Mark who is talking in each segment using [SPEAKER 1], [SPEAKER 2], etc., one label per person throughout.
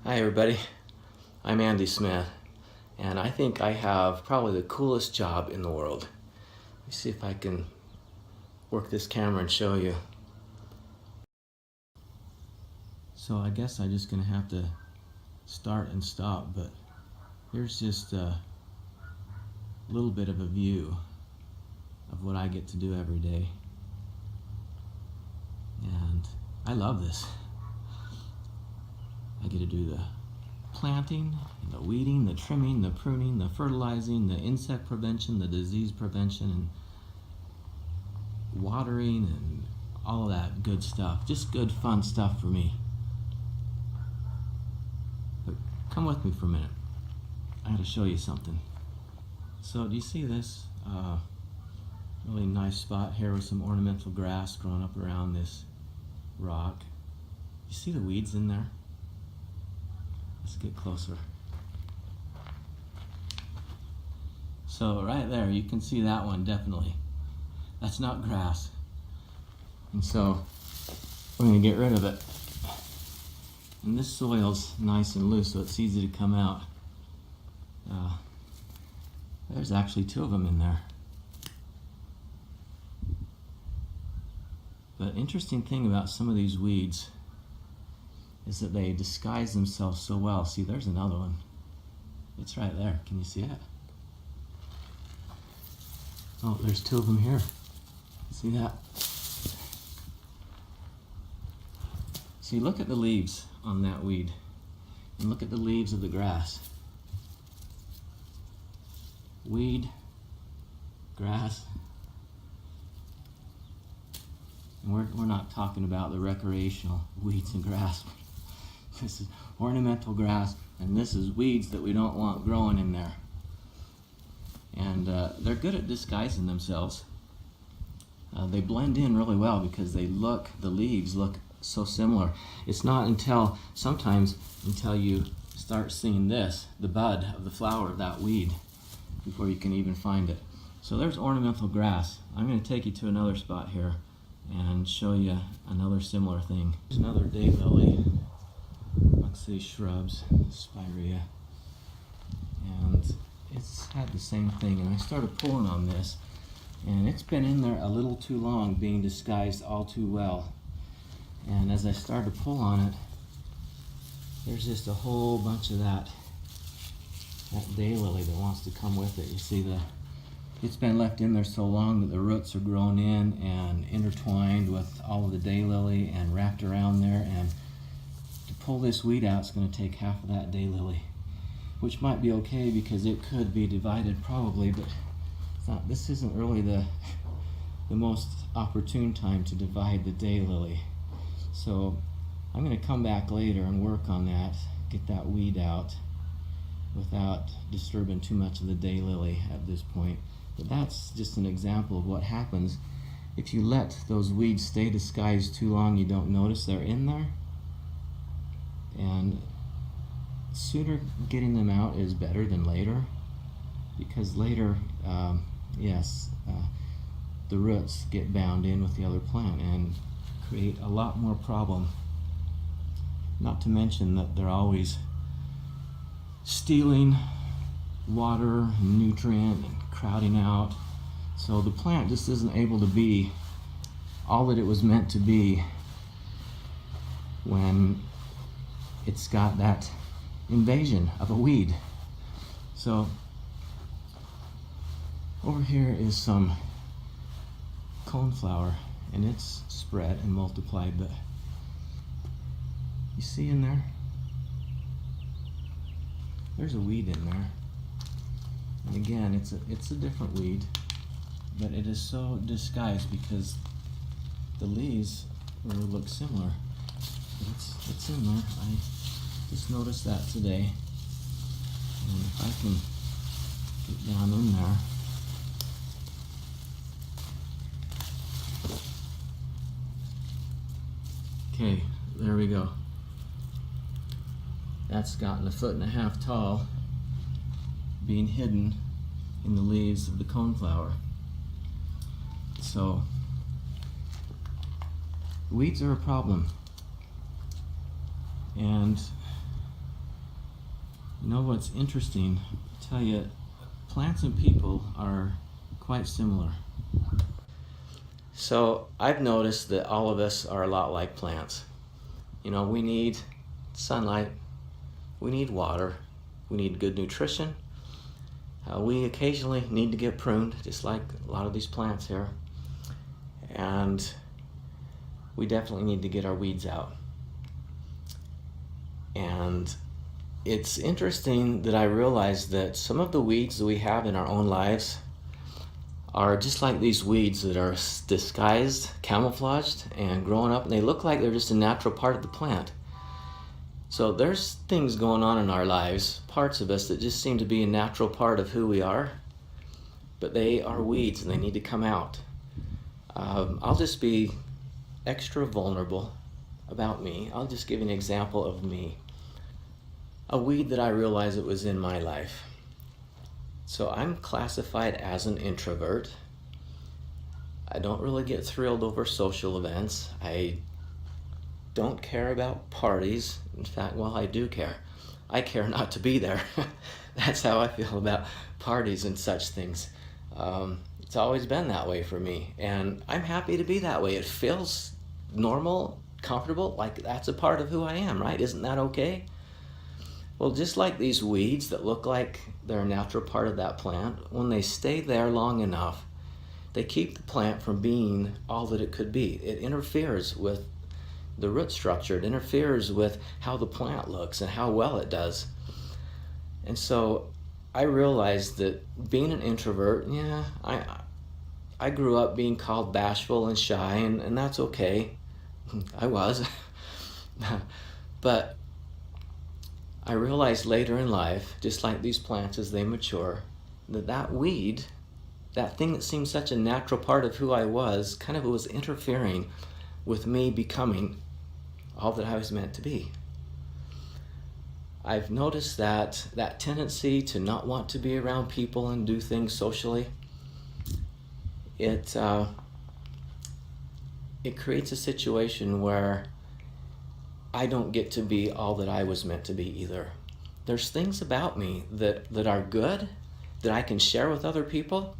[SPEAKER 1] Hi everybody, I'm Andy Smith, and I think I have probably the coolest job in the world. Let me see if I can work this camera and show you. So I guess I'm just gonna have to start and stop, but here's just a little bit of a view of what I get to do every day. And I love this. I get to do the planting, the weeding, the trimming, the pruning, the fertilizing, the insect prevention, the disease prevention, and watering, and all of that good stuff. Just good, fun stuff for me. But come with me for a minute. I gotta show you something. So do you see this really nice spot here with some ornamental grass growing up around this rock? You see the weeds in there? Let's get closer. So right there, you can see that one definitely. That's not grass. And so we're gonna get rid of it. And this soil's nice and loose, so it's easy to come out. There's actually two of them in there. But interesting thing about some of these weeds is that they disguise themselves so well. See, there's another one. It's right there. Can you see it? Oh, there's two of them here. See that? See, look at the leaves on that weed, and look at the leaves of the grass. Weed, grass. And we're not talking about the recreational weeds and grass. This is ornamental grass, and this is weeds that we don't want growing in there. And they're good at disguising themselves. They blend in really well because the leaves look so similar. It's not until you start seeing this, the bud of the flower of that weed, before you can even find it. So there's ornamental grass. I'm going to take you to another spot here and show you another similar thing. There's another daylily amongst these shrubs, spirea, and it's had the same thing. And I started pulling on this, and it's been in there a little too long, being disguised all too well. And as I started to pull on it, there's just a whole bunch of that daylily that wants to come with it. You see, it's been left in there so long that the roots are grown in and intertwined with all of the daylily and wrapped around there. And to pull this weed out, it's going to take half of that daylily, which might be okay because it could be divided probably, but it's not. This isn't really the most opportune time to divide the daylily. So I'm going to come back later and work on that, get that weed out without disturbing too much of the daylily at this point. But that's just an example of what happens if you let those weeds stay disguised too long. You don't notice they're in there, and sooner getting them out is better than later, because later, the roots get bound in with the other plant and create a lot more problem. Not to mention that they're always stealing water and nutrient and crowding out. So the plant just isn't able to be all that it was meant to be when it's got that invasion of a weed. So over here is some coneflower, and it's spread and multiplied, but you see in there, there's a weed in there. And again, it's a different weed, but it is so disguised because the leaves really look similar. It's in there. I just noticed that today. And if I can get down in there, okay, there we go. That's gotten 1.5 feet tall, being hidden in the leaves of the coneflower. So weeds are a problem, and You know what's interesting? I tell you, plants and people are quite similar. So I've noticed that all of us are a lot like plants. You know, we need sunlight, we need water, we need good nutrition. We occasionally need to get pruned, just like a lot of these plants here. And we definitely need to get our weeds out. And it's interesting that I realize that some of the weeds that we have in our own lives are just like these weeds that are disguised, camouflaged, and growing up, and they look like they're just a natural part of the plant. So there's things going on in our lives, parts of us that just seem to be a natural part of who we are, but they are weeds and they need to come out. I'll just be extra vulnerable about me. I'll just give you an example of me. A weed that I realized it was in my life. So I'm classified as an introvert. I don't really get thrilled over social events. I don't care about parties. In fact, well, I do care. I care not to be there. That's how I feel about parties and such things. It's always been that way for me, and I'm happy to be that way. It feels normal, comfortable, like that's a part of who I am, right? Isn't that okay? Well, just like these weeds that look like they're a natural part of that plant, when they stay there long enough, they keep the plant from being all that it could be. It interferes with the root structure. It interferes with how the plant looks and how well it does. And so I realized that being an introvert, I grew up being called bashful and shy, and that's okay. I was. But I realized later in life, just like these plants as they mature, that weed, that thing that seemed such a natural part of who I was, kind of was interfering with me becoming all that I was meant to be. I've noticed that tendency to not want to be around people and do things socially, it creates a situation where I don't get to be all that I was meant to be either. There's things about me that are good, that I can share with other people,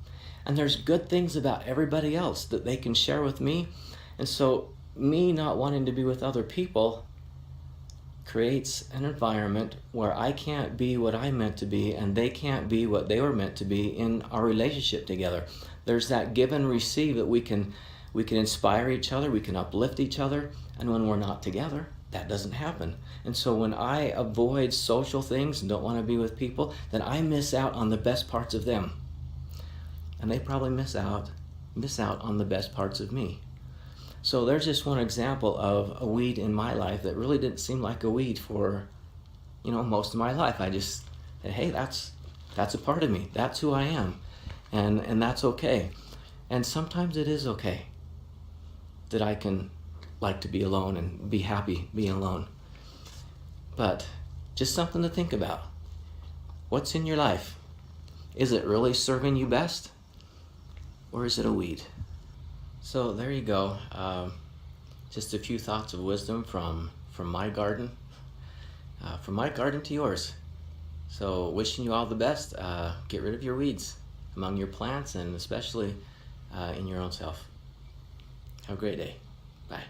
[SPEAKER 1] and there's good things about everybody else that they can share with me. And so me not wanting to be with other people creates an environment where I can't be what I'm meant to be, and they can't be what they were meant to be in our relationship together. There's that give and receive that we can inspire each other, we can uplift each other, and when we're not together, that doesn't happen. And so when I avoid social things and don't want to be with people, then I miss out on the best parts of them. And they probably miss out on the best parts of me. So there's just one example of a weed in my life that really didn't seem like a weed for, most of my life. I just said, hey, that's a part of me. That's who I am. And that's okay. And sometimes it is okay that I can like to be alone and be happy being alone. But just something to think about. What's in your life? Is it really serving you best? Or is it a weed? So there you go. Just a few thoughts of wisdom from my garden. From my garden to yours. So wishing you all the best. Get rid of your weeds among your plants and especially in your own self. Have a great day. Bye.